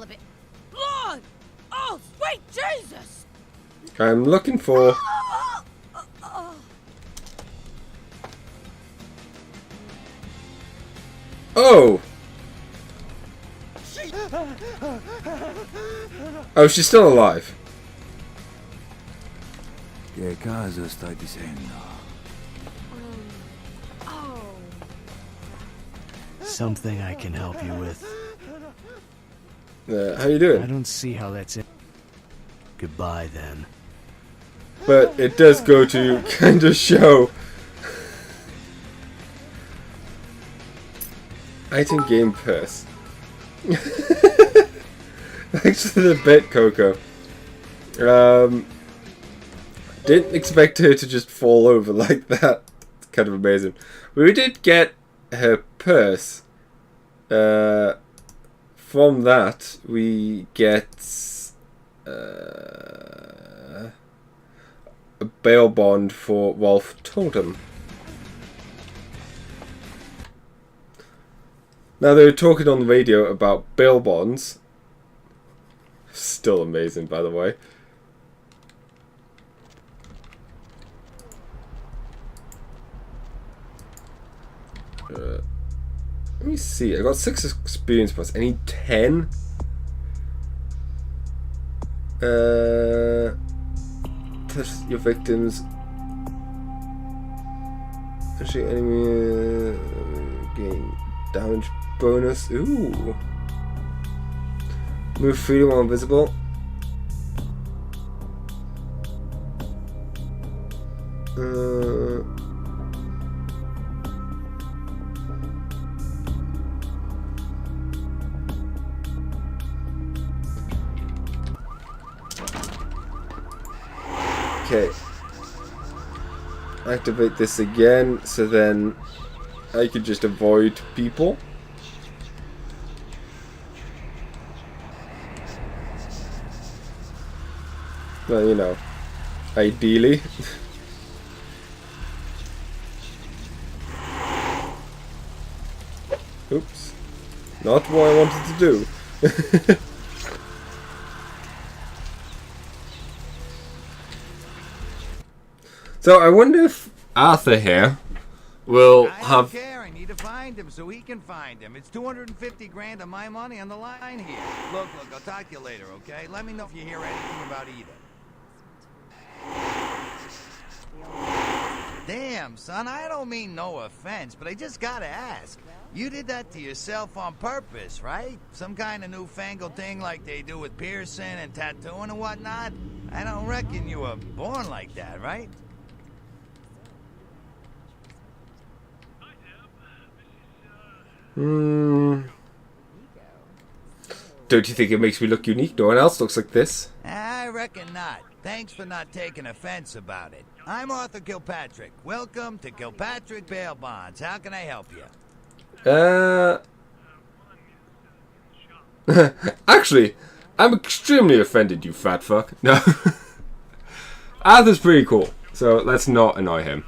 of it. Blood! Oh, sweet Jesus! I'm looking for... Oh! Oh, she's still alive. ¿Qué caso estoy diciendo? Something I can help you with. How you doing? I don't see how that's it. Goodbye, then. But it does go to kind of show. Item game purse. Thanks for the bit, Coco. Didn't expect her to just fall over like that. It's kind of amazing. We did get her purse. From that, we get a bail bond for Wolf Totem. Now, they were talking on the radio about bail bonds. Still amazing, by the way. Let me see. I got 6 experience points. I need 10. Test your victims. Actually, enemy gain damage bonus. Ooh. Move freely while invisible. Okay. Activate this again, so then I could just avoid people. Well, you know, ideally. Oops. Not what I wanted to do. So I wonder if Arthur here will have... I need to find him so he can find him. It's 250 grand of my money on the line here. Look, I'll talk to you later, okay? Let me know if you hear anything about either. Damn, son, I don't mean no offense, but I just gotta ask. You did that to yourself on purpose, right? Some kind of newfangled thing like they do with piercing and tattooing and whatnot? I don't reckon you were born like that, right? Don't you think it makes me look unique? No one else looks like this. I reckon not. Thanks for not taking offense about it. I'm Arthur Kilpatrick. Welcome to Kilpatrick Bail Bonds. How can I help you? Actually, I'm extremely offended, you fat fuck. No. Arthur's pretty cool, so let's not annoy him.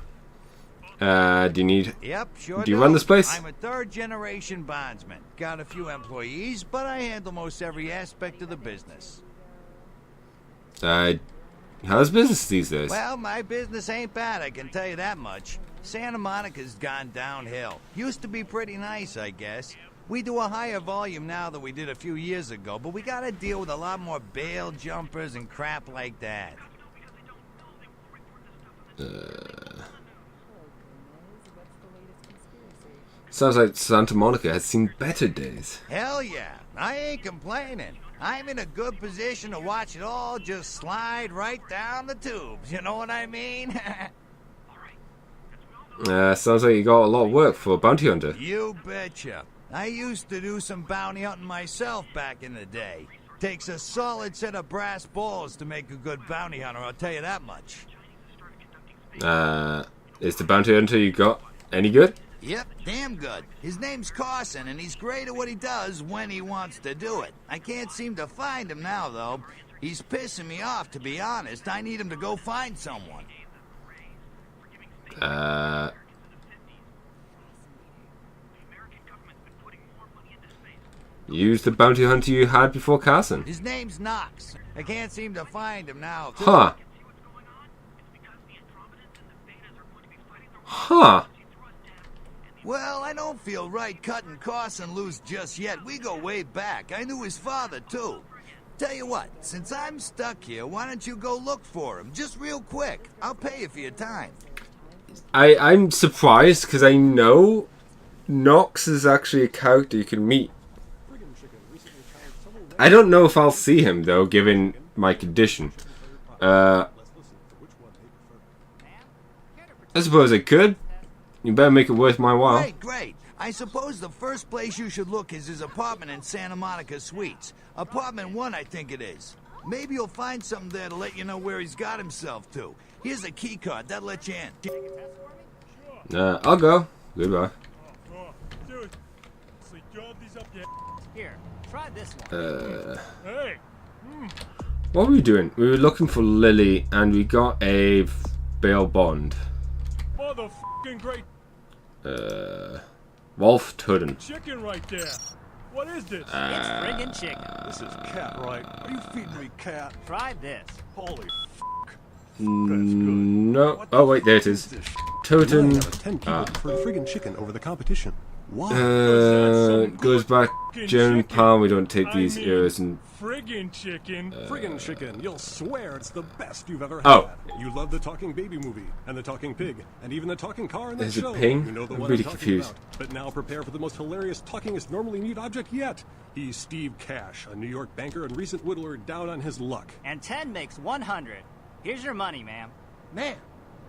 Do you need... Yep, sure do you run this place? I'm a third-generation bondsman. Got a few employees, but I handle most every aspect of the business. How's business these days? Well, my business ain't bad, I can tell you that much. Santa Monica's gone downhill. Used to be pretty nice, I guess. We do a higher volume now than we did a few years ago, but we gotta deal with a lot more bail jumpers and crap like that. Sounds like Santa Monica has seen better days. Hell yeah, I ain't complaining. I'm in a good position to watch it all just slide right down the tubes, you know what I mean? Sounds like you got a lot of work for a bounty hunter. You betcha. I used to do some bounty hunting myself back in the day. Takes a solid set of brass balls to make a good bounty hunter, I'll tell you that much. Is the bounty hunter you got any good? Yep, damn good. His name's Carson, and he's great at what he does when he wants to do it. I can't seem to find him now, though. He's pissing me off, to be honest. I need him to go find someone. Use the bounty hunter you had before Carson. His name's Knox. I can't seem to find him now. Huh. Huh. Well, I don't feel right cutting Carson loose just yet. We go way back. I knew his father, too. Tell you what, since I'm stuck here, why don't you go look for him? Just real quick. I'll pay you for your time. I'm surprised because I know Knox is actually a character you can meet. I don't know if I'll see him though, given my condition. I suppose I could. You better make it worth my while. Great, great. I suppose the first place you should look is his apartment in Santa Monica Suites. Apartment 1, I think it is. Maybe you'll find something there to let you know where he's got himself to. Here's a key card. That'll let you in. I'll go. Goodbye. Here, try this one. What were we doing? We were looking for Lily, and we got a bail bond. Motherfucking great Wolf Tudden. chicken right there. What is this? It's friggin' chicken. This is cat, right? Are you feeding me cat? Try this. Holy No. Oh wait, there it is. Totem. 9 out of 10 people prefer friggin' chicken over the competition. Why? Goes back. German palm. We don't take these ears and. friggin' chicken. Friggin' chicken, you'll swear it's the best you've ever had. Oh. You love the talking baby movie, and the talking pig, and even the talking car in that There's a show. ping? You know the I'm one really I'm talking confused. about. But now prepare for the most hilarious talkingest normally mute object yet. He's Steve Cash, a New York banker and recent whittler down on his luck. And 10 makes 100. Here's your money, ma'am. Ma'am,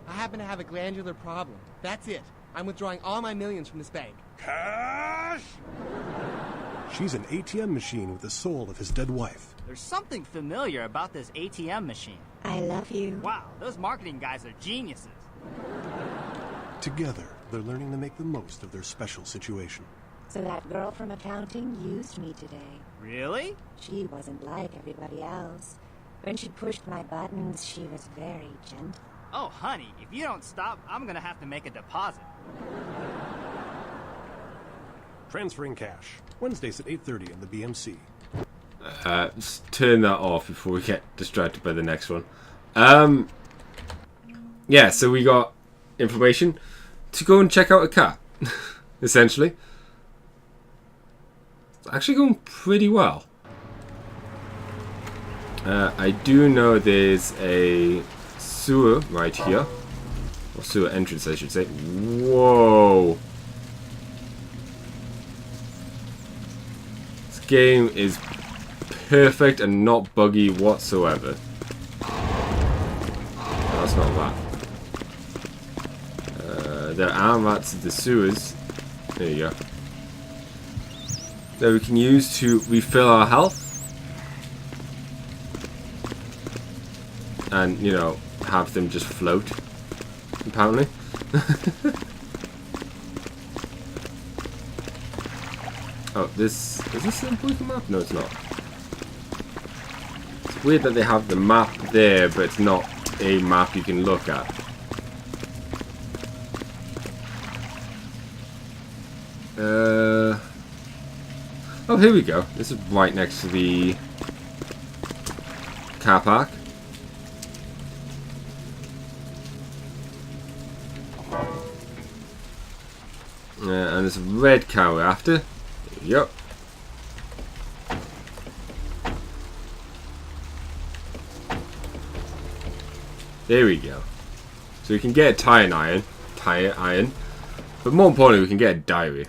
I happen to have a glandular problem. That's it. I'm withdrawing all my millions from this bank. Cash! She's an ATM machine with the soul of his dead wife. There's something familiar about this ATM machine. I love you. Wow, those marketing guys are geniuses. Together, they're learning to make the most of their special situation. So that girl from accounting used me today. Really? She wasn't like everybody else. When she pushed my buttons, she was very gentle. Oh, honey, if you don't stop, I'm gonna have to make a deposit. Transferring cash. Wednesdays at 8:30 on the BMC. Just turn that off before we get distracted by the next one. Yeah, so we got information to go and check out a cat, essentially. It's actually going pretty well. I do know there's a sewer right here. Or sewer entrance, I should say. Whoa! This game is perfect and not buggy whatsoever. No, that's not that. There are rats in the sewers. There you go. That we can use to refill our health. And, you know, have them just float. Apparently. Oh, is this a Blue map? No, it's not. It's weird that they have the map there, but it's not a map you can look at. Oh, here we go. This is right next to the car park. And there's a red car we're after. Yep. There we go. So we can get a tire iron, but more importantly, we can get a diary.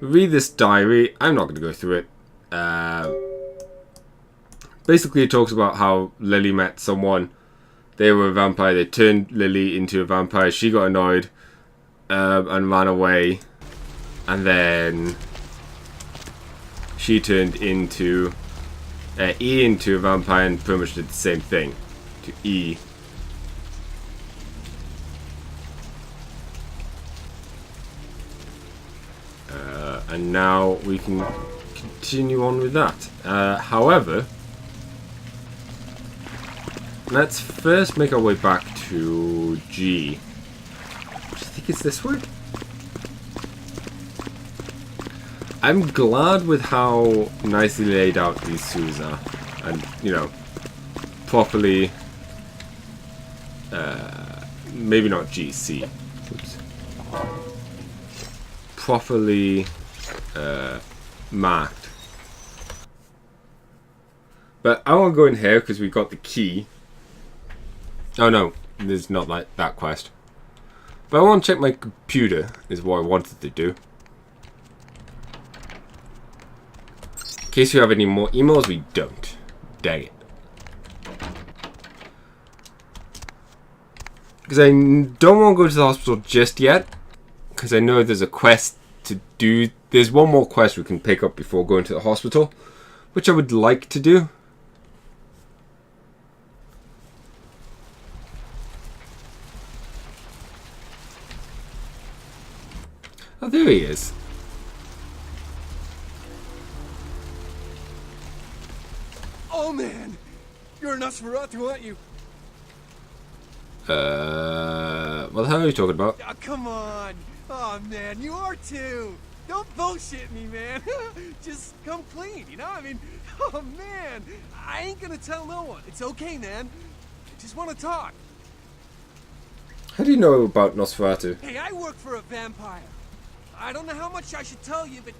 We read this diary. I'm not going to go through it. Basically, it talks about how Lily met someone. They were a vampire. They turned Lily into a vampire. She got annoyed and ran away. And then she turned into E into a vampire and pretty much did the same thing to E. And now we can continue on with that. However, let's first make our way back to G. Which I think is this way. I'm glad with how nicely laid out these sewers are, and you know, properly. Maybe not GC. Oops. Properly marked. But I want to go in here because we got the key. Oh no, there's not like that quest. But I want to check my computer, is what I wanted to do. In case we have any more emails, we don't. Dang it. Because I don't want to go to the hospital just yet. Because I know there's a quest to do. There's one more quest we can pick up before going to the hospital. Which I would like to do. Oh, there he is. Oh man, you're a Nosferatu, aren't you? What the hell are you talking about? Oh, come on. Oh man, you are too. Don't bullshit me, man. Just come clean, you know? I mean, oh man, I ain't gonna tell no one. It's okay, man. I just want to talk. How do you know about Nosferatu? Hey, I work for a vampire. I don't know how much I should tell you, but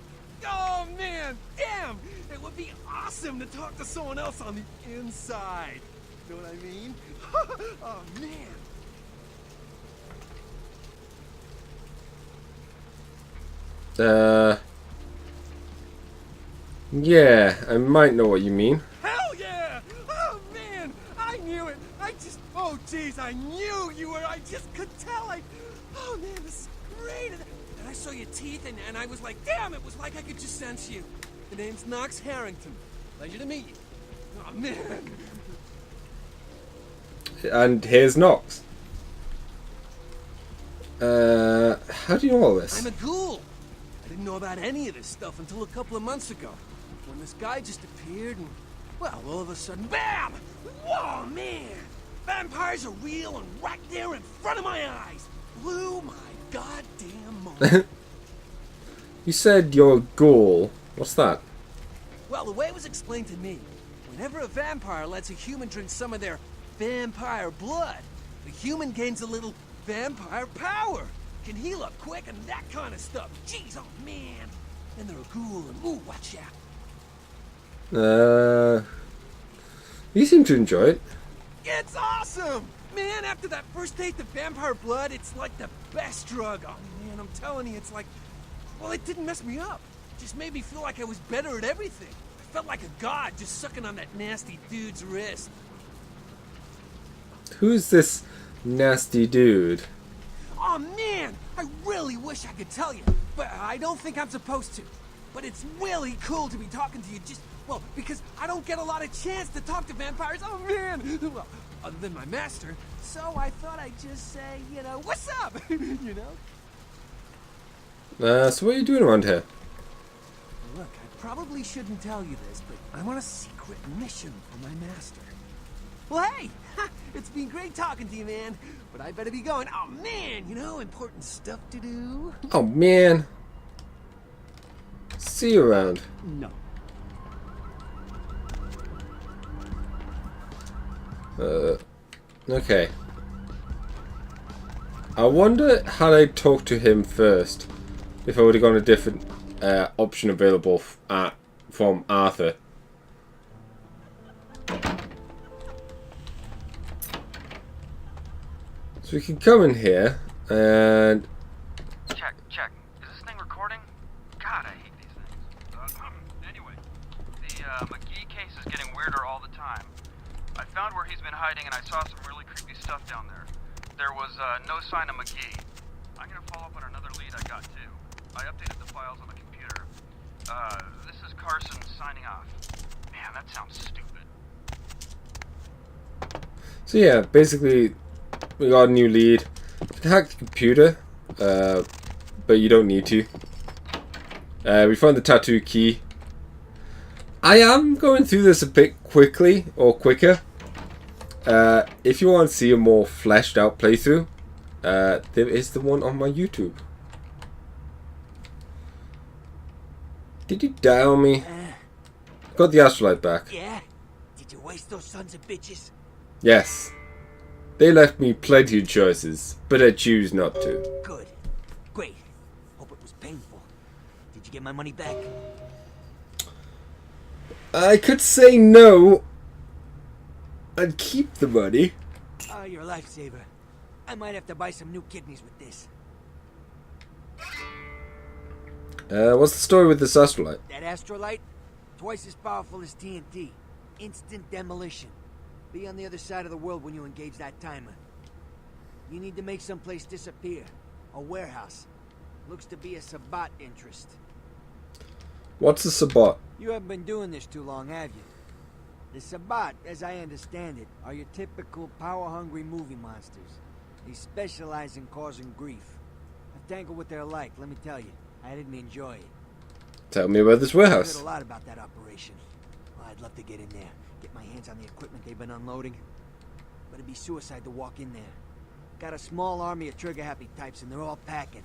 oh man, damn! It would be awesome to talk to someone else on the inside. Know what I mean? Oh man. Yeah, I might know what you mean. Hell yeah! Oh man, I knew it. Oh jeez, I knew you were. I just could tell. Oh man, this is great. And I saw your teeth, and I was like, damn, it was like I could just sense you. The name's Knox Harrington. Pleasure to meet you. Oh man. And here's Knox. How do you know all this? I'm a ghoul. I didn't know about any of this stuff until a couple of months ago, when this guy just appeared and, well, all of a sudden, BAM! Whoa, man! Vampires are real and right there in front of my eyes. Blew my goddamn mind. You said you're a ghoul. What's that? Well, the way it was explained to me, whenever a vampire lets a human drink some of their vampire blood, the human gains a little vampire power. Can heal up quick and that kind of stuff. Jeez, oh man. And they're a ghoul and ooh, watch out. You seem to enjoy it. It's awesome! Man, after that first taste of vampire blood, it's like the best drug. Oh man, I'm telling you, it's like, well, it didn't mess me up. It just made me feel like I was better at everything. I felt like a god just sucking on that nasty dude's wrist. Who's this nasty dude? Oh man, I really wish I could tell you, but I don't think I'm supposed to. But it's really cool to be talking to you just, well, because I don't get a lot of chance to talk to vampires. Oh man! Well, other than my master, so I thought I'd just say, you know, what's up? You know? So what are you doing around here? Look, I probably shouldn't tell you this, but I'm on a secret mission for my master. Well, hey! It's been great talking to you, man. But I better be going. Oh, man! You know, important stuff to do. Oh, man. See you around. No. Okay. I wonder had I talked to him first, if I would have gone a different option available from Arthur. So we can come in here and... Check. Is this thing recording? God, I hate these things. Anyway, the McGee case is getting weirder all the time. I found where he's been hiding and I saw some really creepy stuff down there. There was no sign of McGee. I'm gonna follow up on another lead I got too. I updated the files on the computer. This is Carson signing off. Man, that sounds stupid. So yeah, basically we got a new lead. You can hack the computer, but you don't need to. We found the tattoo key. I am going through this a bit quickly, or quicker. If you want to see a more fleshed out playthrough, there is the one on my YouTube. Did you die on me? Got the astrolite back. Yeah? Did you waste those sons of bitches? Yes. They left me plenty of choices, but I choose not to. Good. Great. Hope it was painful. Did you get my money back? I could say no. I'd keep the money. Oh, you're a lifesaver. I might have to buy some new kidneys with this. What's the story with this astrolite? That astrolite? Twice as powerful as TNT. Instant demolition. Be on the other side of the world when you engage that timer. You need to make someplace disappear. A warehouse. Looks to be a Sabbat interest. What's a Sabbat? You haven't been doing this too long, have you? The Sabbat, as I understand it, are your typical power-hungry movie monsters. They specialize in causing grief. I've tangled with their like, let me tell you. I didn't enjoy it. Tell me about this I've warehouse. heard a lot about that operation. Well, I'd love to get in there, get my hands on the equipment they've been unloading. But it'd be suicide to walk in there. Got a small army of trigger-happy types, and they're all packing.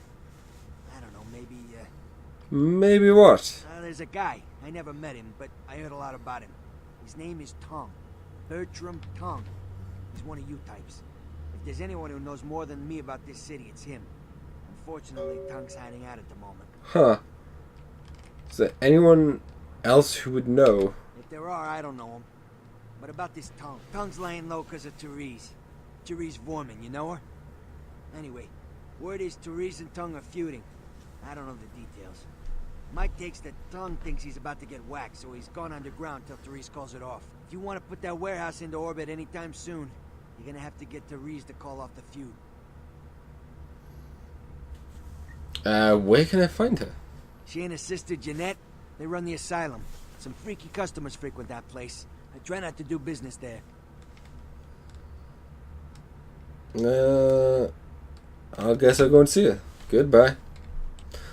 I don't know, maybe, Maybe what? there's a guy. I never met him, but I heard a lot about him. His name is Tongue. Bertram Tongue. He's one of you types. If there's anyone who knows more than me about this city, it's him. Unfortunately, Tongue's hiding out at the moment. Huh. Is there anyone else who would know? If there are, I don't know him. But about this Tongue. Tongue's laying low because of Therese. Therese Vorman, you know her? Anyway, word is Therese and Tongue are feuding. I don't know the details. My take's that Tongue thinks he's about to get whacked, so he's gone underground till Therese calls it off. If you want to put that warehouse into orbit anytime soon, you're gonna have to get Therese to call off the feud. Where can I find her? She and her sister Jeanette, they run the asylum. Some freaky customers frequent that place. I try not to do business there. I guess I'll go and see her. Goodbye.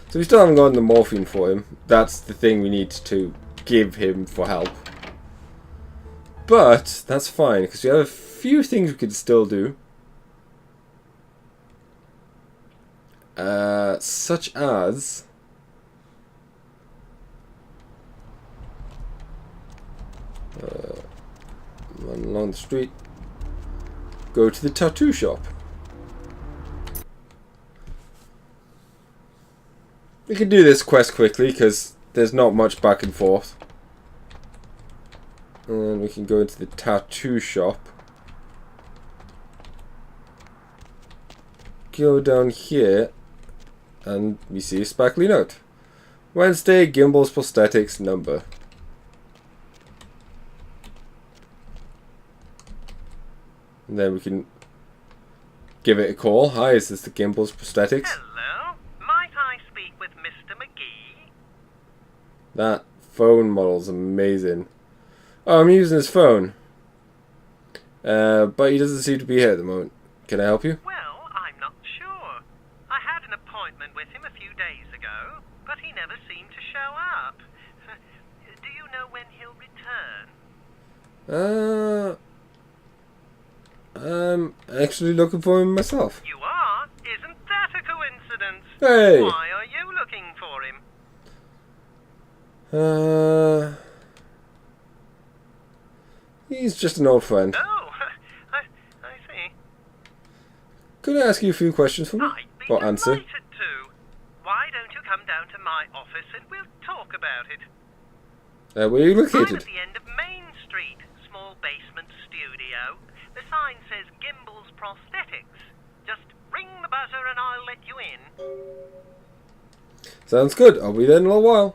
So we still haven't gotten the morphine for him. That's the thing we need to give him for help. But that's fine, because we have a few things we could still do. Such as... run along the street. Go to the tattoo shop. We can do this quest quickly because there's not much back and forth. And we can go into the tattoo shop. Go down here and we see a sparkly note. Wednesday, Gimbals Prosthetics number. And then we can give it a call. Hi, is this the Gimbals Prosthetics? Hello, might I speak with Mr. McGee? That phone model's amazing. Oh, I'm using his phone. But he doesn't seem to be here at the moment. Can I help you? Well, I'm not sure. I had an appointment with him a few days ago, but he never seemed to show up. Do you know when he'll return? I'm actually looking for him myself. You are? Isn't that a coincidence? Hey! Why are you looking for him? He's just an old friend. Oh, I see. Could I ask you a few questions for me? I'd be Or answer? delighted to. Why don't you come down to my office and we'll talk about it? Where are you I'm located? at the end of Main Street, small basement studio. The sign says Gimbals Prosthetics. Just ring the buzzer and I'll let you in. Sounds good. I'll be there in a little while.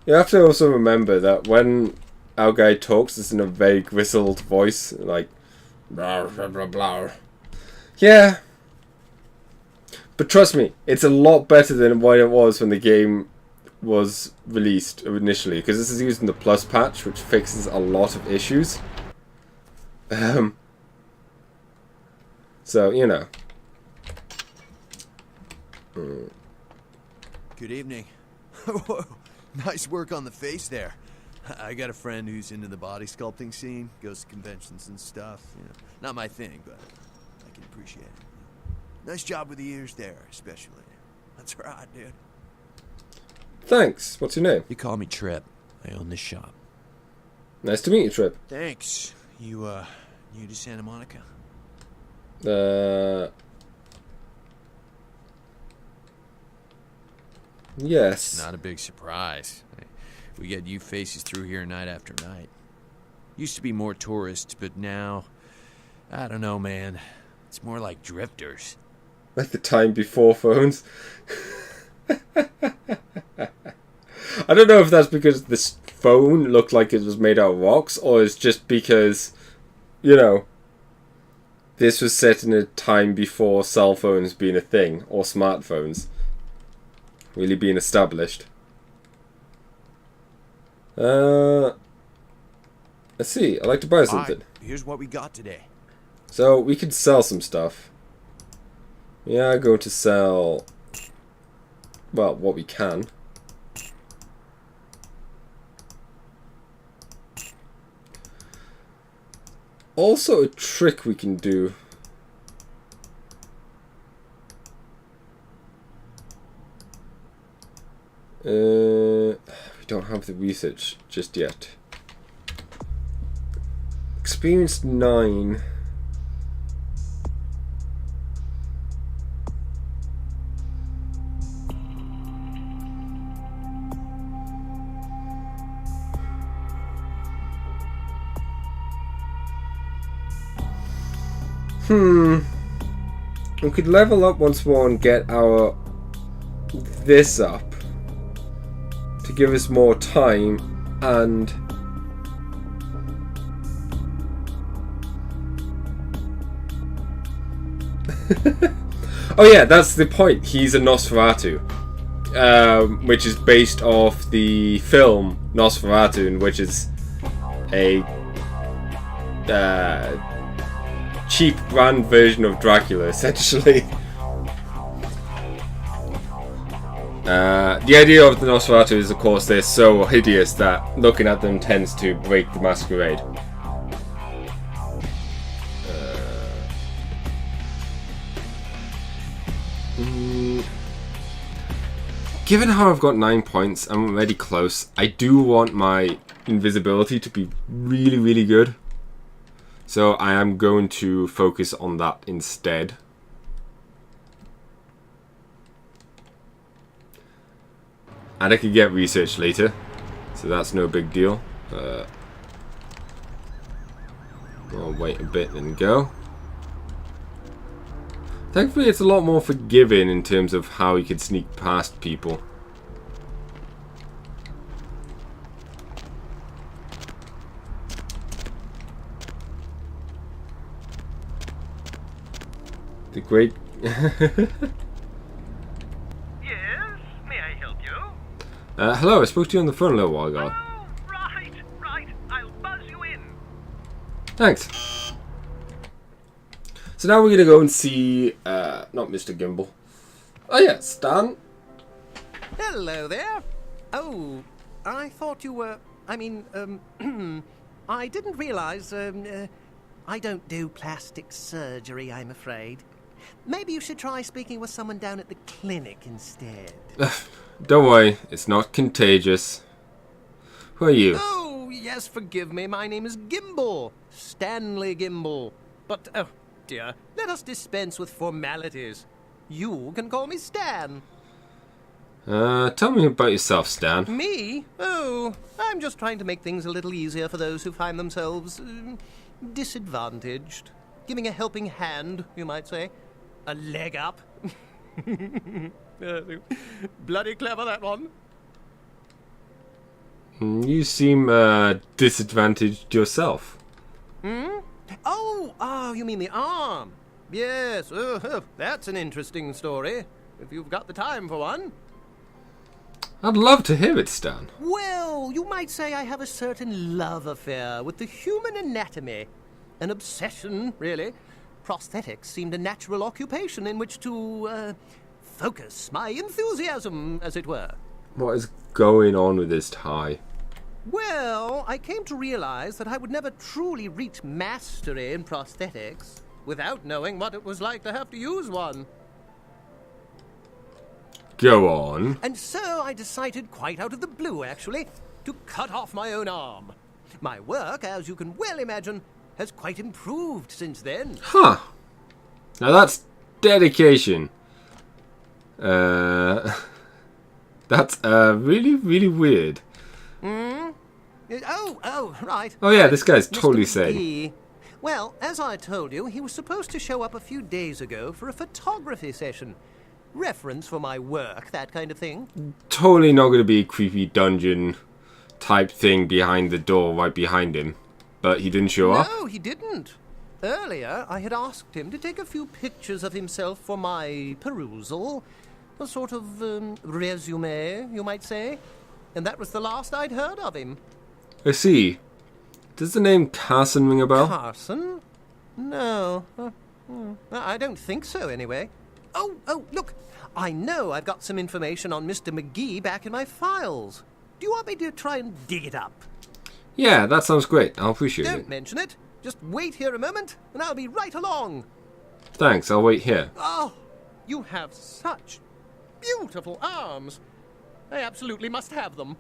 You have to also remember that when our guy talks, it's in a very grizzled voice, like blah blah blah blah. Yeah, but trust me, it's a lot better than what it was when the game was released initially, because this is using the plus patch, which fixes a lot of issues. So you know. Good evening. Nice work on the face there. I got a friend who's into the body sculpting scene, goes to conventions and stuff. You know, not my thing, but I can appreciate it. Nice job with the ears there, especially. That's right, dude. Thanks. What's your name? You call me Trip. I own this shop. Nice to meet you, Trip. Thanks. You, new to Santa Monica? Yes. Not a big surprise. We get you faces through here night after night. Used to be more tourists, but now, I don't know, man. It's more like drifters. Like the time before phones. I don't know if that's because this phone looked like it was made out of rocks, or it's just because, you know, this was set in a time before cell phones being a thing, or smartphones really being established. Let's see, I'd like to buy something. Here's what we got today. So, we could sell some stuff. We are going to sell, well, what we can. Also, a trick we can do. We don't have the research just yet. Experience 9. We could level up once more and get our this up to give us more time and oh yeah, that's the point. He's a Nosferatu, which is based off the film Nosferatu, which is a cheap brand version of Dracula, essentially. The idea of the Nosferatu is, of course, they're so hideous that looking at them tends to break the Masquerade. Given how I've got 9 points, I'm already close. I do want my invisibility to be really, really good. So I am going to focus on that instead. And I could get research later, so that's no big deal. I'll wait a bit and go. Thankfully it's a lot more forgiving in terms of how you could sneak past people. The great... Yes? May I help you? Hello, I spoke to you on the phone a little while ago. Oh, right. I'll buzz you in. Thanks. So now we're going to go and see, not Mr. Gimbal. Oh yeah, Stan. Hello there. Oh, I thought you were, I mean, I didn't realize, I don't do plastic surgery, I'm afraid. Maybe you should try speaking with someone down at the clinic instead. Don't worry, it's not contagious. Who are you? Oh, yes, forgive me. My name is Gimbal. Stanley Gimbal. But, oh, dear, let us dispense with formalities. You can call me Stan. Tell me about yourself, Stan. Me? Oh, I'm just trying to make things a little easier for those who find themselves disadvantaged. Giving a helping hand, you might say. A leg up. Bloody clever, that one. You seem disadvantaged yourself. Hmm? Oh, you mean the arm? Yes, that's an interesting story, if you've got the time for one. I'd love to hear it, Stan. Well, you might say I have a certain love affair with the human anatomy. An obsession, really. Prosthetics seemed a natural occupation in which to, focus my enthusiasm, as it were. What is going on with this tie? Well, I came to realize that I would never truly reach mastery in prosthetics without knowing what it was like to have to use one. Go on. And so I decided, quite out of the blue actually, to cut off my own arm. My work, as you can well imagine, has quite improved since then. Huh. Now that's dedication. That's really, really weird. Oh, right. Oh yeah, this guy's Mr. totally sane. McGee. Well, as I told you, he was supposed to show up a few days ago for a photography session. Reference for my work, that kind of thing. Totally not going to be a creepy dungeon type thing behind the door right behind him. But he didn't show up? No, he didn't. Earlier, I had asked him to take a few pictures of himself for my perusal. A sort of resume, you might say. And that was the last I'd heard of him. I see. Does the name Carson ring a bell? Carson? No. I don't think so, anyway. Oh, look. I know I've got some information on Mr. McGee back in my files. Do you want me to try and dig it up? Yeah, that sounds great. I'll appreciate it. Don't mention it. Just wait here a moment, and I'll be right along. Thanks, I'll wait here. Oh, you have such beautiful arms. I absolutely must have them.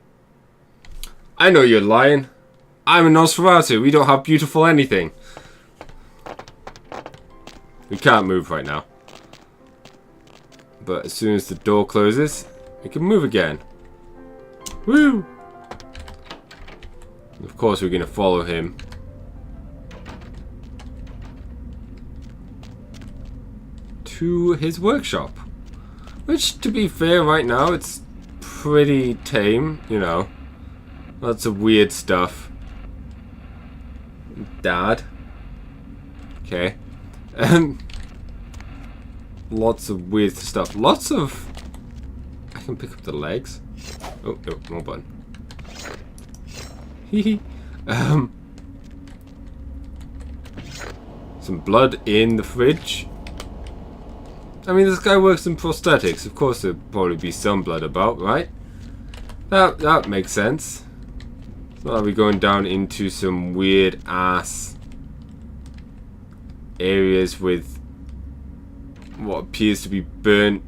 I know you're lying. I'm a Nosferatu. We don't have beautiful anything. We can't move right now. But as soon as the door closes, we can move again. Woo! Of course, we're going to follow him. To his workshop. Which, to be fair, right now, it's pretty tame, you know. Lots of weird stuff. Dad. Okay. Lots of weird stuff. Lots of... I can pick up the legs. Oh, no, wrong button. Hehe. Some blood in the fridge. I mean, this guy works in prosthetics. Of course, there'll probably be some blood about, right? That makes sense. It's not like we're going down into some weird ass areas with what appears to be burnt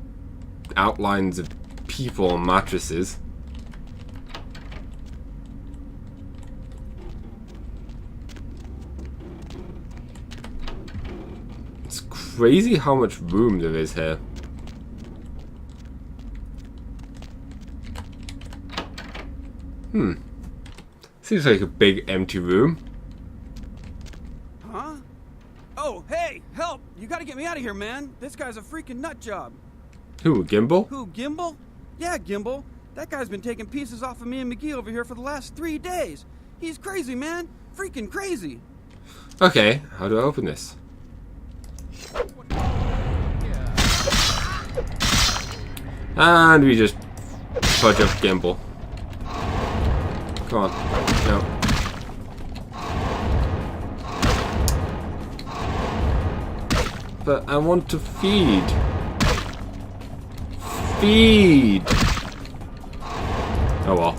outlines of people on mattresses. It's crazy how much room there is here. Seems like a big empty room. Huh? Oh, hey, help! You gotta get me out of here, man. This guy's a freaking nut job. Who, Gimbal? Who, Gimbal? Yeah, Gimbal. That guy's been taking pieces off of me and McGee over here for the last 3 days. He's crazy, man. Freaking crazy. Okay, how do I open this? And we just fudge up Gimbal. Come on. No. But I want to feed. Feed! Oh well.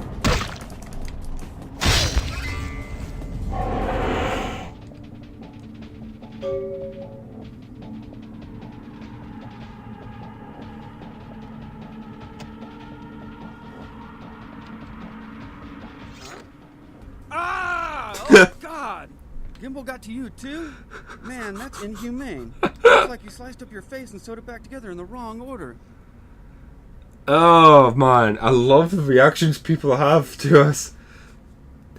Oh, God! Gimbal got to you, too? Man, that's inhumane. Looks like you sliced up your face and sewed it back together in the wrong order. Oh, man. I love the reactions people have to us.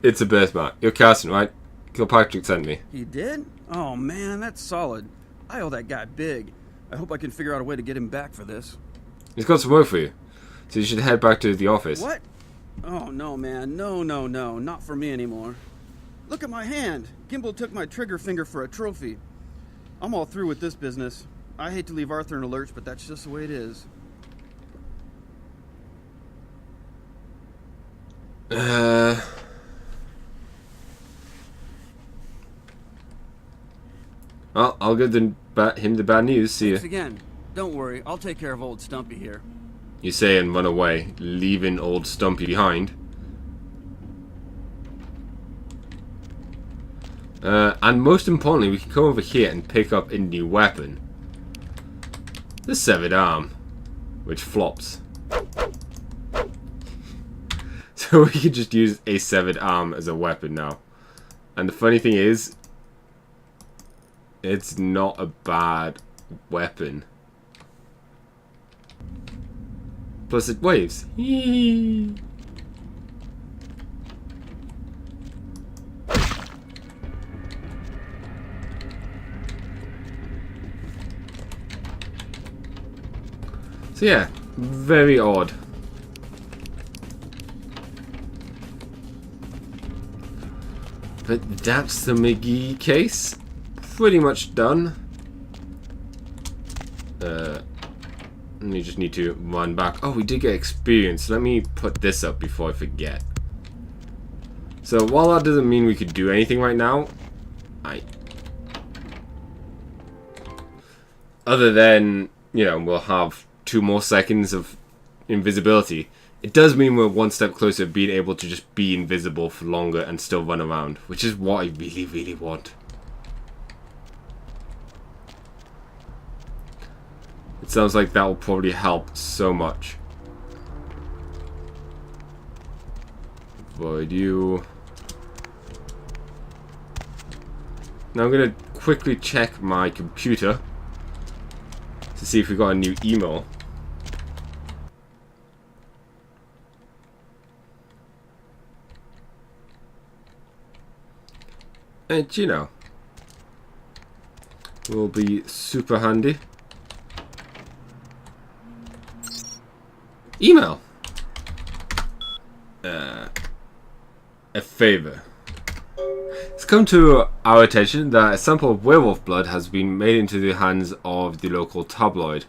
It's a birthmark. You're Carson, right? Kilpatrick sent me. He did? Oh, man, that's solid. I owe that guy big. I hope I can figure out a way to get him back for this. He's got some work for you. So you should head back to the office. What? Oh, no, man. No. Not for me anymore. Look at my hand. Gimbal took my trigger finger for a trophy. I'm all through with this business. I hate to leave Arthur in a lurch, but that's just the way it is. Well, I'll give him the bad news. See Thanks ya. again. Don't worry. I'll take care of old Stumpy here. You say and run away, leaving old Stumpy behind. And most importantly, we can come over here and pick up a new weapon. The severed arm, which flops. So we could just use a severed arm as a weapon now. And the funny thing is, it's not a bad weapon. Plus it waves. So yeah, very odd. But that's the McGee case. Pretty much done. And you just need to run back. Oh, we did get experience. Let me put this up before I forget. So while that doesn't mean we could do anything right now, other than, you know, we'll have 2 more seconds of invisibility. It does mean we're 1 step closer to being able to just be invisible for longer and still run around, which is what I really, really want. It sounds like that will probably help so much. Avoid you. Now I'm going to quickly check my computer to see if we got a new email. And you know, will be super handy. Email. A favor. It's come to our attention that a sample of werewolf blood has been made into the hands of the local tabloid,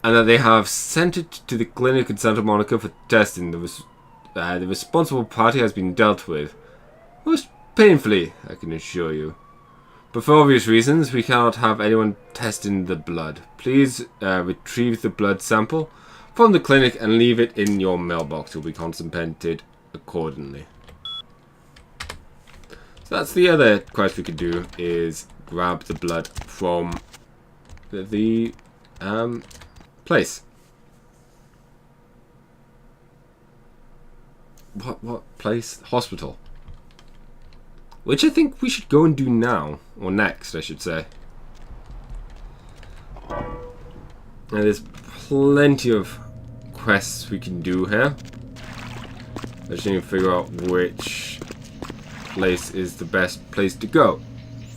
and that they have sent it to the clinic in Santa Monica for testing. The responsible party has been dealt with. Most painfully, I can assure you. But for obvious reasons, we cannot have anyone testing the blood. Please retrieve the blood sample from the clinic and leave it in your mailbox. It will be compensated accordingly. So that's the other quest we could do, is grab the blood from the place. What place? Hospital. Which I think we should go and do now. Or next, I should say. Now, there's plenty of quests we can do here. I just need to figure out which place is the best place to go.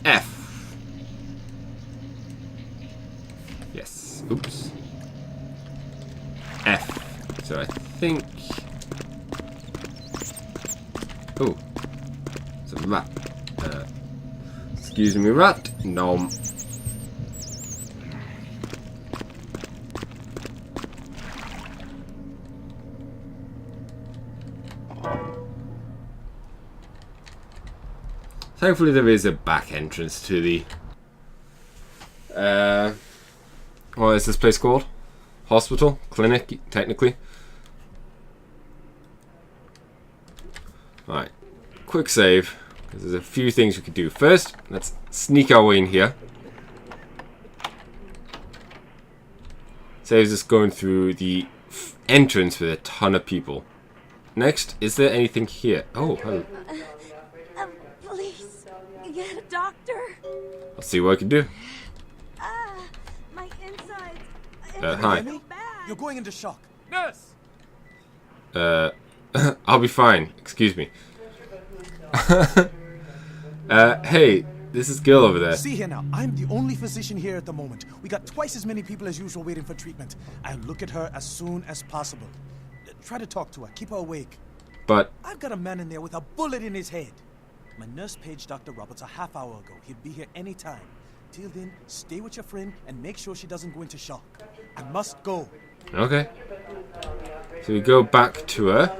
F. Yes. Oops. F. So I think... Oh. It's a rat. Excuse me, rat. Nom. Thankfully there is a back entrance to the what is this place called? Hospital? Clinic, technically. Alright. Quick save, because there's a few things we could do. First, let's sneak our way in here. Saves us going through the entrance with a ton of people. Next, is there anything here? Oh, hello. Please, get a doctor. I'll see what I can do. My insides. Hi. You're going into shock. Nurse! I'll be fine. Excuse me. Hey, this is Gil over there. See here now, I'm the only physician here at the moment. We got twice as many people as usual waiting for treatment. I'll look at her as soon as possible. Try to talk to her, keep her awake. But I've got a man in there with a bullet in his head. My nurse paged Dr. Roberts a half hour ago. He'll be here any time. Till then, stay with your friend and make sure she doesn't go into shock. I must go. Okay. So we go back to her.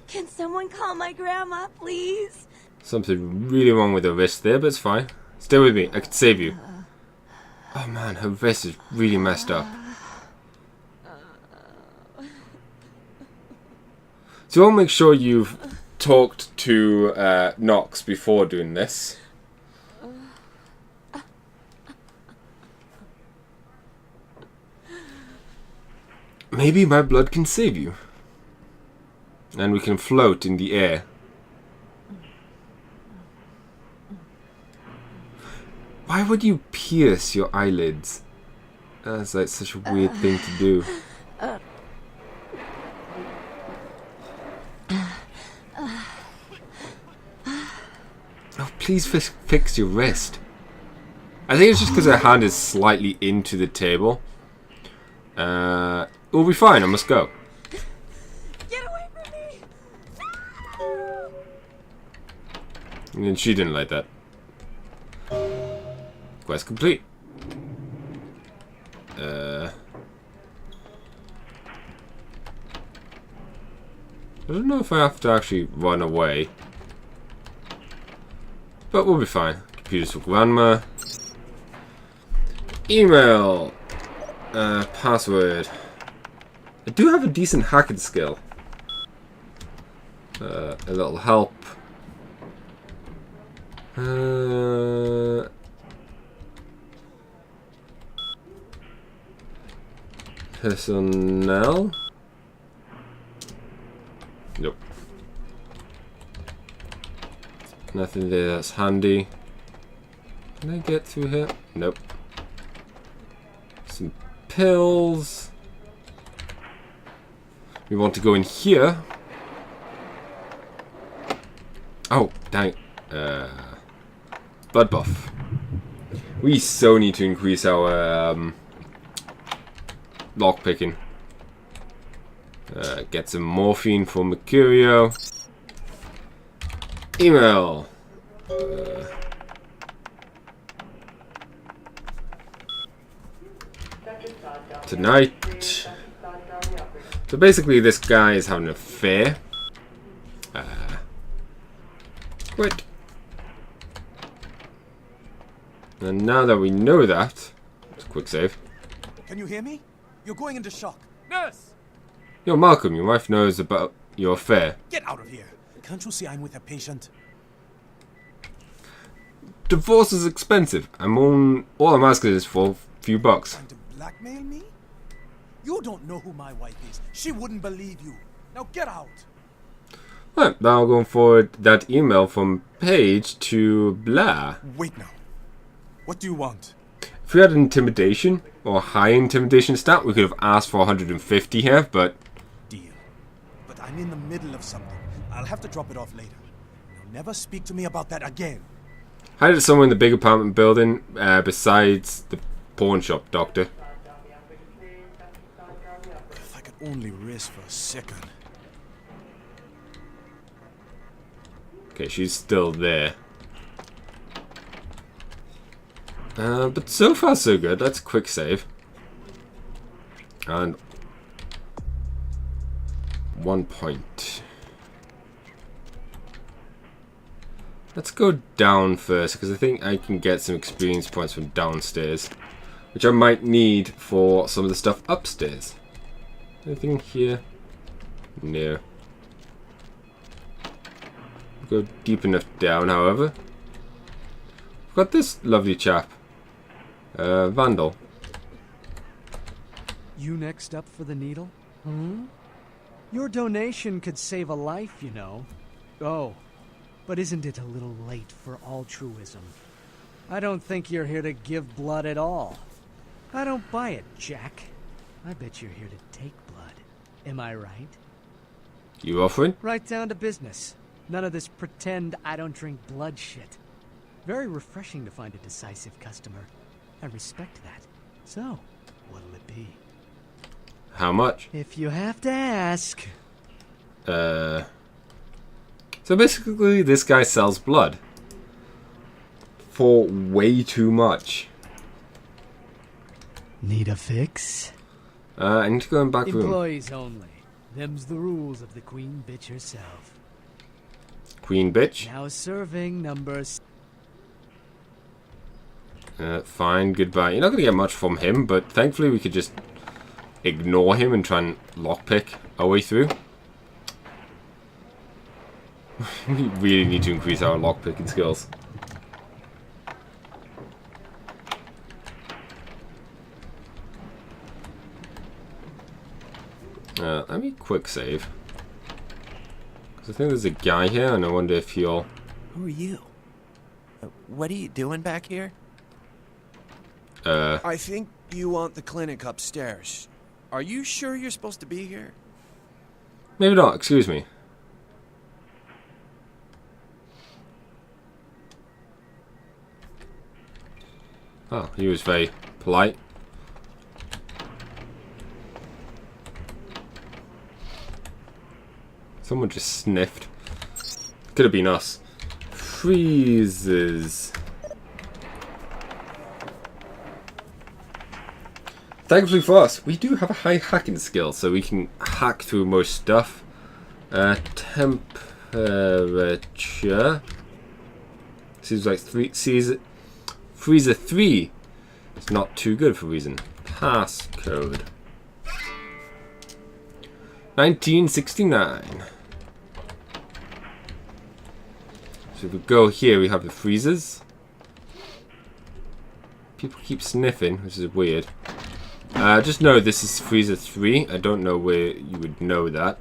Can someone call my grandma, please? Something really wrong with her wrist there, but it's fine. Stay with me. I can save you. Oh man, her wrist is really messed up. So I'll make sure you've talked to Knox before doing this. Maybe my blood can save you. And we can float in the air. Why would you pierce your eyelids? That's like such a weird thing to do. Oh, please fix your wrist. I think it's just because her hand is slightly into the table. We'll be fine. I must go. Get away from me! And she didn't like that. Quest complete. I don't know if I have to actually run away. But we'll be fine. Computers for grandma. Email. Password. I do have a decent hacking skill. A little help. Personnel. Nope. Nothing there that's handy. Can I get through here? Nope. Some pills. We want to go in here. Oh, dang. Blood buff. We so need to increase our lockpicking. Get some morphine for Mercurio. Email. Tonight. So basically this guy is having an affair. Quit. And now that we know that, it's a quick save. Can you hear me? You're going into shock. Nurse! Yo, Malcolm, your wife knows about your affair. Get out of here. Can't you see I'm with a patient? Divorce is expensive. All I'm asking is for a few bucks. Trying to blackmail me? You don't know who my wife is. She wouldn't believe you. Now get out. Right, now I'm going to forward that email from Paige to Blah. Wait now. What do you want? If we had intimidation or high intimidation stat, we could have asked for 150 here, but... Deal. But I'm in the middle of something. I'll have to drop it off later. Now never speak to me about that again. Hide it somewhere in the big apartment building, besides the pawn shop, Doctor. If I could only rest for a second. Okay, she's still there. But so far so good. That's a quick save. And 1 point. Let's go down first, because I think I can get some experience points from downstairs, which I might need for some of the stuff upstairs. Anything here? No. Go deep enough down, however. We've got this lovely chap. Vandal. You next up for the needle? Your donation could save a life, you know. Oh, but isn't it a little late for altruism? I don't think you're here to give blood at all. I don't buy it, Jack. I bet you're here to take blood. Am I right? You offering? Right down to business. None of this pretend I don't drink blood shit. Very refreshing to find a decisive customer. I respect that. So, what'll it be? How much? If you have to ask. So basically this guy sells blood. For way too much. Need a fix? I need to go in back room. Employees only. Them's the rules of the queen bitch herself. Queen bitch? Now serving numbers. Fine, goodbye. You're not going to get much from him, but thankfully we could just ignore him and try and lockpick our way through. We really need to increase our lockpicking skills. Let me quick save. Because I think there's a guy here, and I wonder if he'll... Who are you? What are you doing back here? I think you want the clinic upstairs. Are you sure you're supposed to be here? Maybe not, excuse me. Oh, he was very polite. Someone just sniffed. Could have been us. Freezes. Thankfully for us, we do have a high hacking skill, so we can hack through most stuff. Temperature. Seems like freezer 3. It's not too good for reason. Passcode. 1969. So if we go here, we have the freezers. People keep sniffing, which is weird. Just know this is freezer 3. I don't know where you would know that.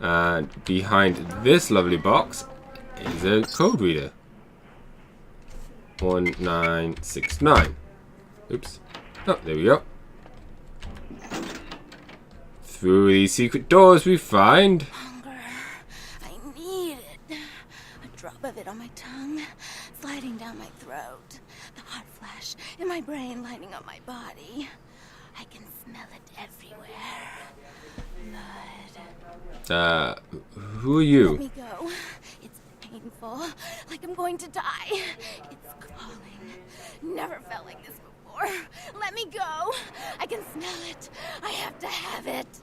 And behind this lovely box is a code reader. 1969. Oops. Oh, there we go. Through these secret doors we find... Hunger. I need it. A drop of it on my tongue, sliding down my throat. The hot flash in my brain lighting up my body. I can smell it everywhere. Blood. Who are you? Let me go. It's painful, like I'm going to die. It's calling. Never felt like this before. Let me go. I can smell it. I have to have it.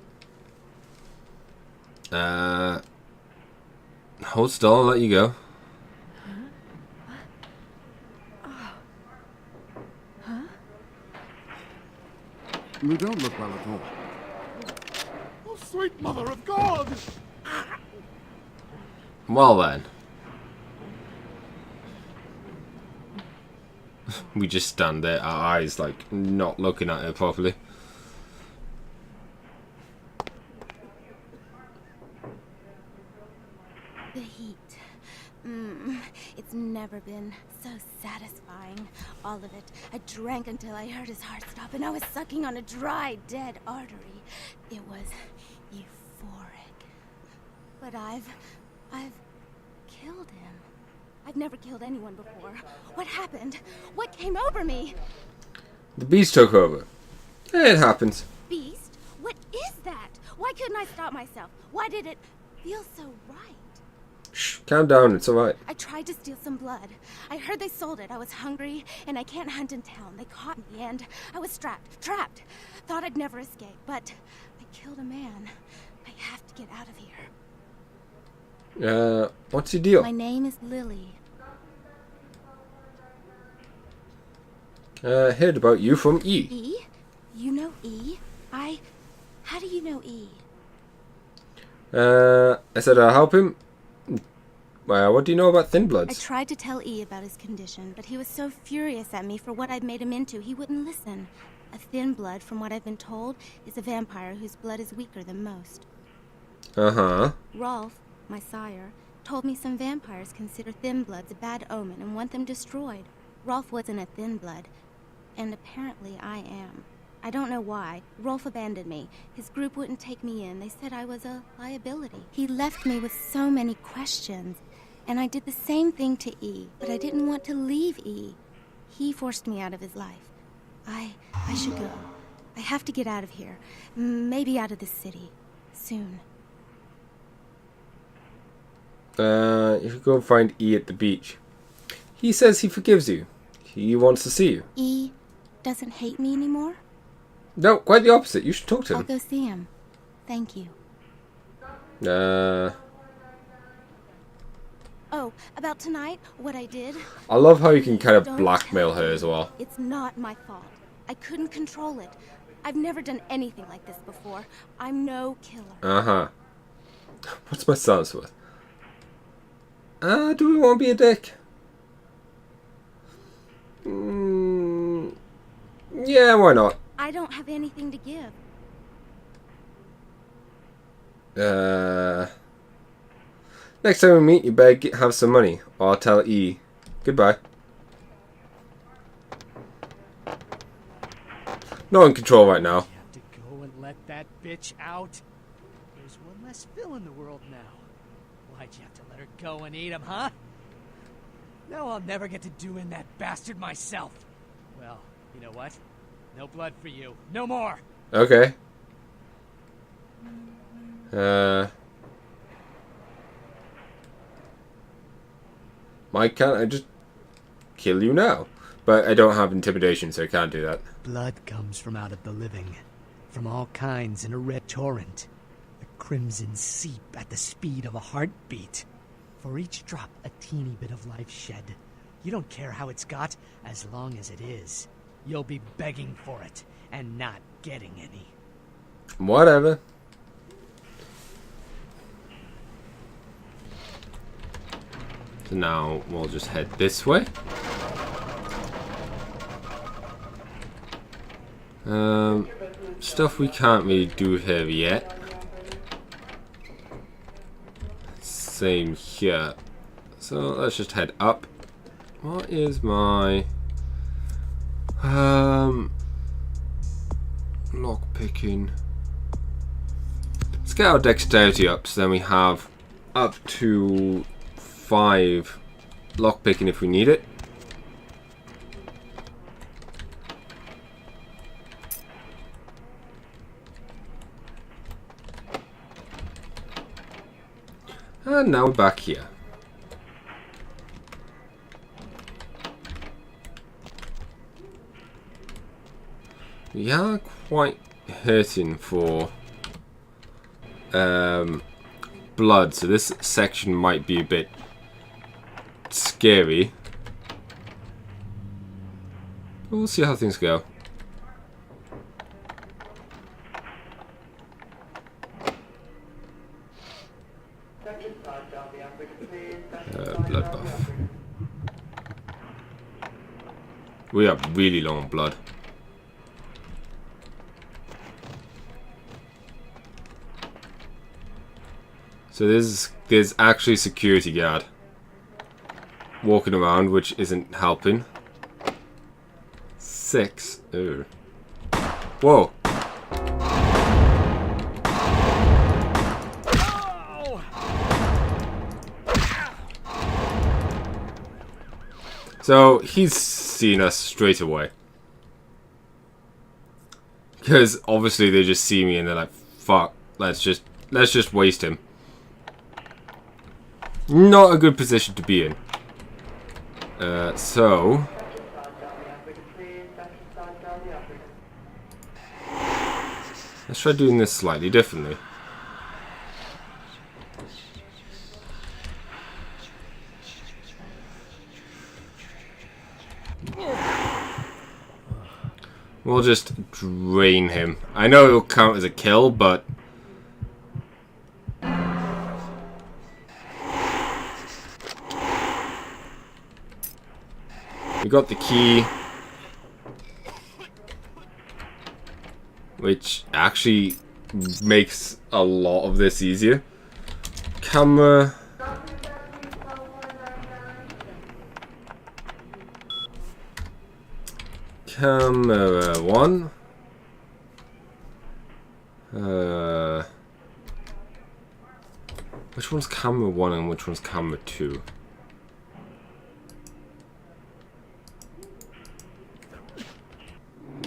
Hold still, I'll let you go. You don't look well at all. Oh, sweet mother of God! Well then. We just stand there, our eyes like not looking at her properly. The heat. It's never been so satisfying. All of it. I drank until I heard his heart stop, and I was sucking on a dry, dead artery. It was euphoric. But I've killed him. I've never killed anyone before. What happened? What came over me? The beast took over. It happens. Beast? What is that? Why couldn't I stop myself? Why did it feel so right? Shh, calm down, it's alright. I tried to steal some blood. I heard they sold it. I was hungry, and I can't hunt in town. They caught me, and I was trapped. Thought I'd never escape, but I killed a man. I have to get out of here. What's your deal? My name is Lily. Heard about you from E. E? You know E? How do you know E? I said I'll help him. What do you know about Thin I Bloods? tried to tell E about his condition, but he was so furious at me for what I'd made him into, he wouldn't listen. A thin blood, from what I've been told, is a vampire whose blood is weaker than most. Uh-huh. Rolf, my sire, told me some vampires consider thin bloods a bad omen and want them destroyed. Rolf wasn't a thin blood, and apparently I am. I don't know why. Rolf abandoned me. His group wouldn't take me in. They said I was a liability. He left me with so many questions. And I did the same thing to E, but I didn't want to leave E. He forced me out of his life. I should go. I have to get out of here. Maybe out of this city. Soon. You should go find E at the beach. He says he forgives you. He wants to see you. E doesn't hate me anymore? No, quite the opposite. You should talk to I'll him. go see him. Thank you. Oh, about tonight, what I did. I love how you can kind of Don't blackmail tell her me. as well. It's not my fault. I couldn't control it. I've never done anything like this before. I'm no killer. Uh-huh. What's my stance with? Do we want to be a dick? Yeah, why not? I don't have anything to give. Next time we meet, you better have some money, or I'll tell E. Goodbye. Not in control right now. You have to go and let that bitch out. There's one less Phil in the world now. Why'd you have to let her go and eat him, huh? Now I'll never get to do in that bastard myself. Well, you know what? No blood for you. No more! Okay. Why can't I just kill you now? But I don't have intimidation, so I can't do that. Blood comes from out of the living, from all kinds in a red torrent. The crimson seep at the speed of a heartbeat. For each drop, a teeny bit of life shed. You don't care how it's got, as long as it is. You'll be begging for it, and not getting any. Whatever. So now we'll just head this way. Stuff we can't really do here yet. Same here. So let's just head up. What is my lock picking? Let's get our dexterity up, so then we have up to 5 lock picking if we need it. And now we're back here. We are quite hurting for blood, so this section might be a bit scary. But we'll see how things go. Blood buff. We are really low on blood. So there's actually a security guard walking around, which isn't helping. 6. Ooh. Whoa. So he's seen us straight away. Because obviously they just see me and they're like, fuck, let's just waste him. Not a good position to be in. So let's try doing this slightly differently. We'll just drain him. I know it'll count as a kill, but we got the key, which actually makes a lot of this easier. Camera. Camera 1. Which one's camera 1 and which one's camera 2?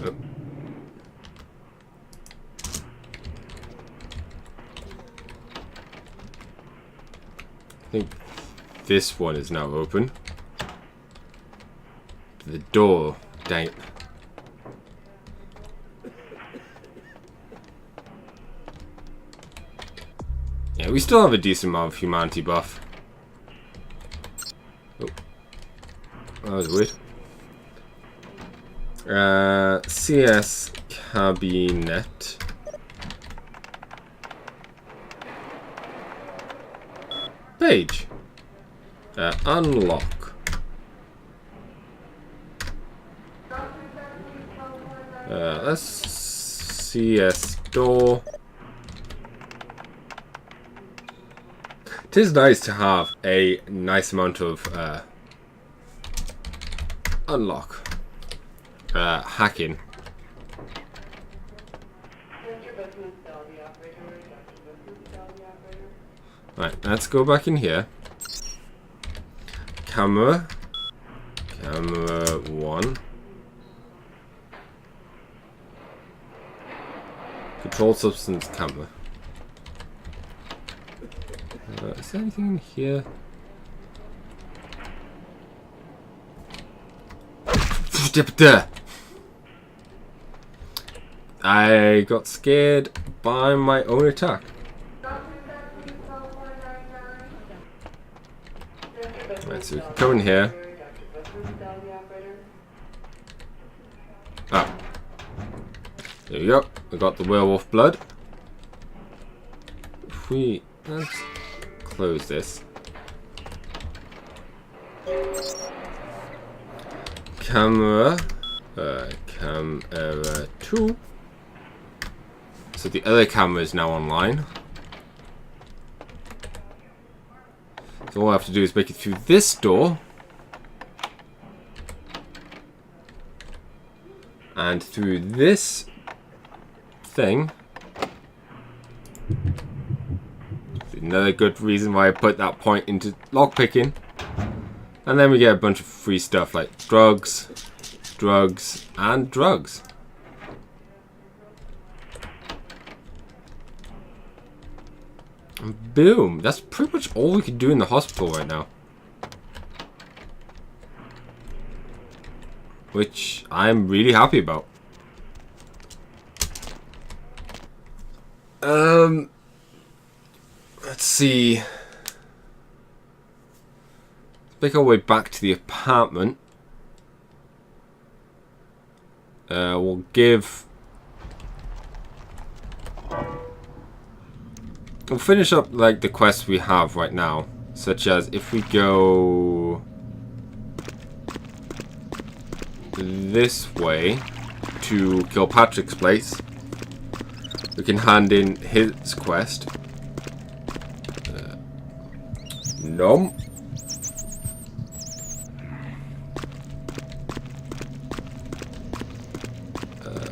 Oh. I think this one is now open. The door, dang it. Yeah, we still have a decent amount of humanity buff. Oh. That was weird. CS cabinet. Page. Unlock. Let's CS door. It is nice to have a nice amount of unlock hacking. Right, let's go back in here. Camera 1. Controlled substance camera. Is there anything in here? I got scared by my own attack. Right, so we can come in here. Ah. There we go. We got the werewolf blood. If we... let's close this. Camera. Camera 2. So the other camera is now online. So all I have to do is make it through this door. And through this thing. Another good reason why I put that point into lockpicking. And then we get a bunch of free stuff like drugs, and drugs. And boom! That's pretty much all we can do in the hospital right now. Which I'm really happy about. Let's see. Let's make our way back to the apartment. We'll finish up like the quests we have right now, such as if we go this way to Kilpatrick's place, we can hand in his quest. Nom.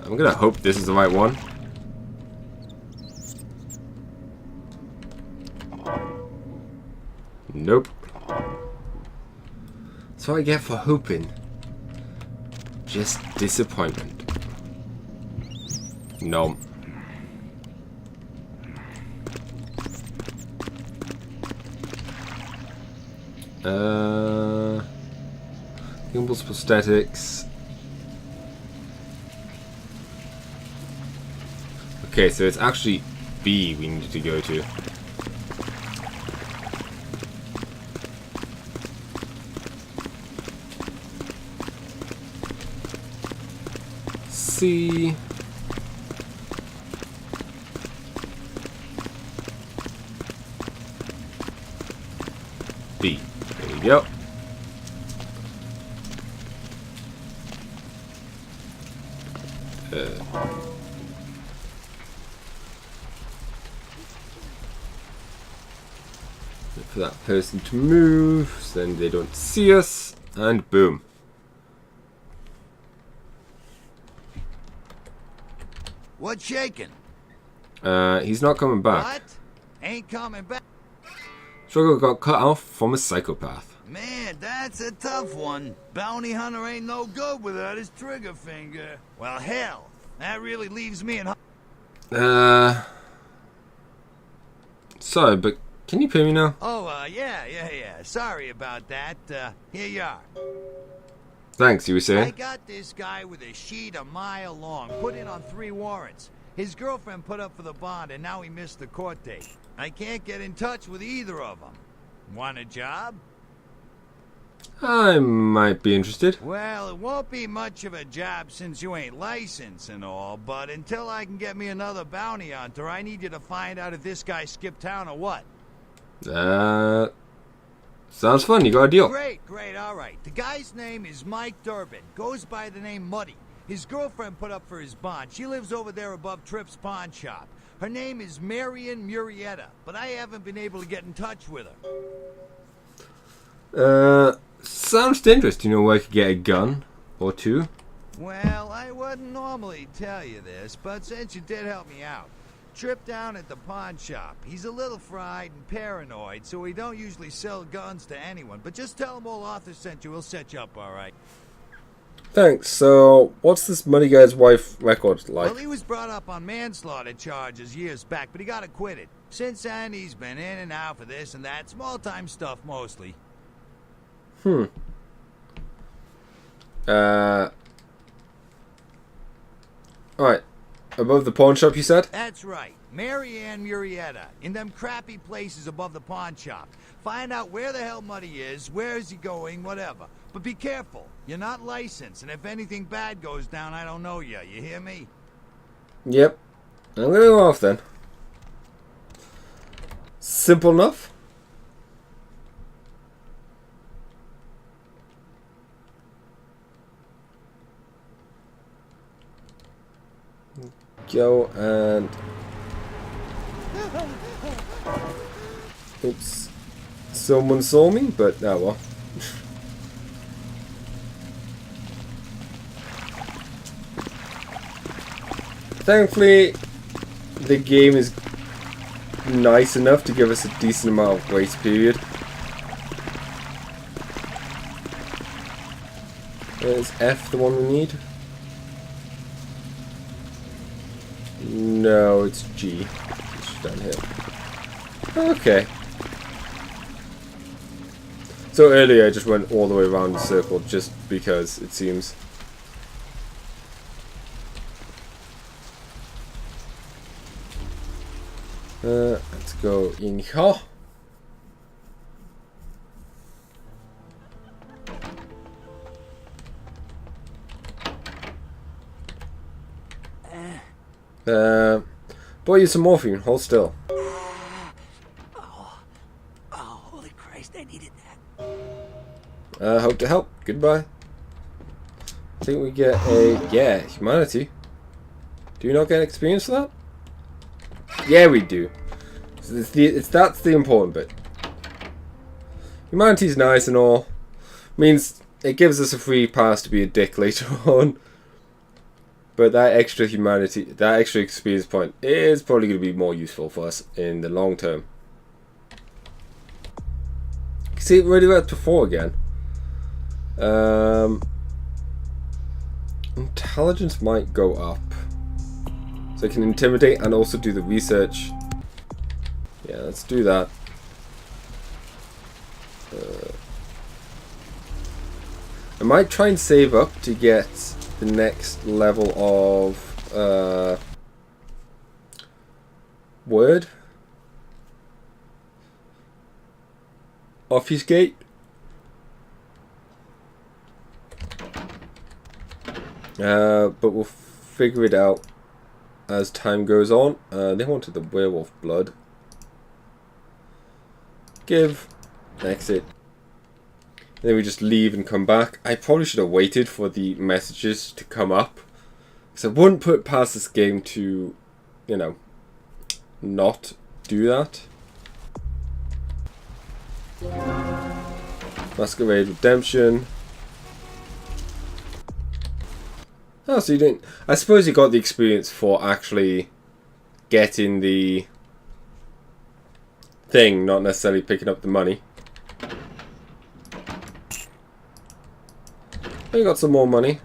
I'm gonna hope this is the right one. Nope. That's what I get for hoping. Just disappointment. No. Ghouls, Prosthetics. Okay, so it's actually B we need to go to. C. B. There we go. For that person to move, so then they don't see us, and boom. What's shaking? He's not coming back. What? Ain't coming back? Struggle got cut off from a psychopath. Man, that's a tough one. Bounty hunter ain't no good without his trigger finger. Well, hell, that really leaves me in... Sorry, but can you pay me now? Oh, yeah. Sorry about that. Here you are. Thanks, you were saying? I got this guy with a sheet a mile long, put in on 3 warrants. His girlfriend put up for the bond, and now he missed the court date. I can't get in touch with either of them. Want a job? I might be interested. Well, it won't be much of a job since you ain't licensed and all, but until I can get me another bounty hunter, I need you to find out if this guy skipped town or what. Sounds fun. You got a deal. Great, all right. The guy's name is Mike Durbin. Goes by the name Muddy. His girlfriend put up for his bond. She lives over there above Tripp's pawn shop. Her name is Marion Murrieta, but I haven't been able to get in touch with her. Sounds interesting. You know where I could get a gun or two? Well, I wouldn't normally tell you this, but since you did help me out, trip down at the pawn shop. He's a little fried and paranoid, so he don't usually sell guns to anyone. But just tell him old Arthur sent you. He'll set you up all right. Thanks. So, what's this money guy's wife record like? Well, he was brought up on manslaughter charges years back, but he got acquitted. Since then, he's been in and out for this and that. Small-time stuff, mostly. Alright. Above the pawn shop, you said? That's right. Marianne Murrieta. In them crappy places above the pawn shop. Find out where the hell money is, where is he going, whatever. But be careful. You're not licensed, and if anything bad goes down, I don't know you. You hear me? Yep. I'm gonna go off then. Simple enough. Go and... Oops. Someone saw me, but oh well. Thankfully, the game is nice enough to give us a decent amount of grace period. Is F the one we need? No, it's G. It's down here. Okay. So earlier I just went all the way around the circle just because it seems. Let's go in here. Bought you some morphine. Hold still. Oh, holy Christ, I needed that. Hope to help. Goodbye. I think we get a humanity. Do we not get experience for that? Yeah, we do. So that's the important bit. Humanity's nice and all. Means it gives us a free pass to be a dick later on. But that extra humanity, that extra experience point is probably going to be more useful for us in the long term. See, where did that before again? Intelligence might go up. So I can intimidate and also do the research. Yeah, let's do that. I might try and save up to get the next level of word. Obfuscate. But we'll figure it out as time goes on. They wanted the werewolf blood. Give. Exit. Then we just leave and come back. I probably should have waited for the messages to come up. Because I wouldn't put past this game to, you know, not do that. Masquerade Redemption. Oh, so you didn't... I suppose you got the experience for actually getting the thing, not necessarily picking up the money. We got some more money.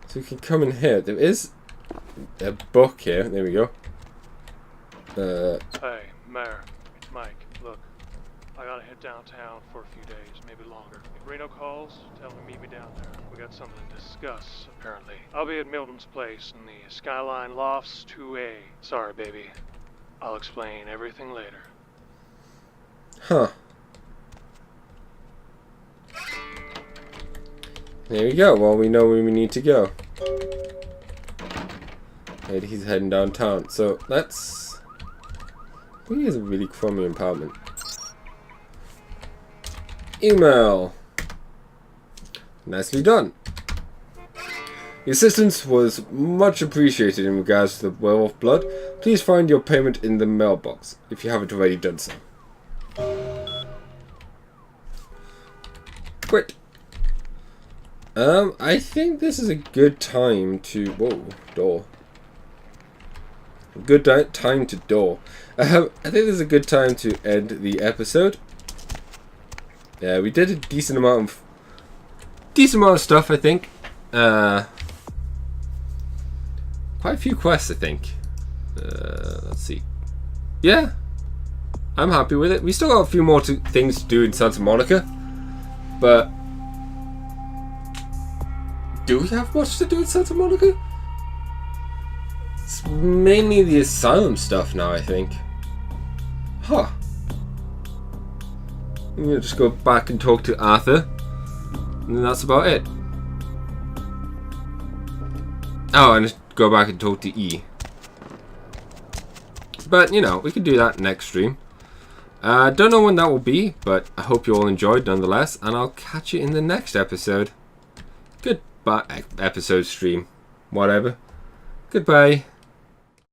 So we can come in here. There is a book here. There we go. Hey, Mayor. It's Mike. Look, I gotta head downtown for a few days, maybe longer. If Reno calls, tell him to meet me down there. We got something to discuss, apparently. I'll be at Milton's place in the Skyline Lofts 2A. Sorry, baby. I'll explain everything later. Huh. There we go. Well, we know where we need to go. And he's heading downtown. So let's... I think he has a really crummy apartment. Email. Nicely done. The assistance was much appreciated in regards to the werewolf blood. Please find your payment in the mailbox, if you haven't already done so. Great. I think this is a good time to... Whoa, door. A good time to door. I think this is a good time to end the episode. Yeah, we did a decent amount of stuff, I think. Quite a few quests, I think. Let's see. Yeah, I'm happy with it. We still got a few more things to do in Santa Monica, but do we have much to do in Santa Monica? It's mainly the asylum stuff now, I think. Huh. I'm gonna just go back and talk to Arthur, and then that's about it. Oh, and just go back and talk to E. But, you know, we can do that next stream. Don't know when that will be, but I hope you all enjoyed nonetheless, and I'll catch you in the next episode. Goodbye, episode stream, whatever. Goodbye.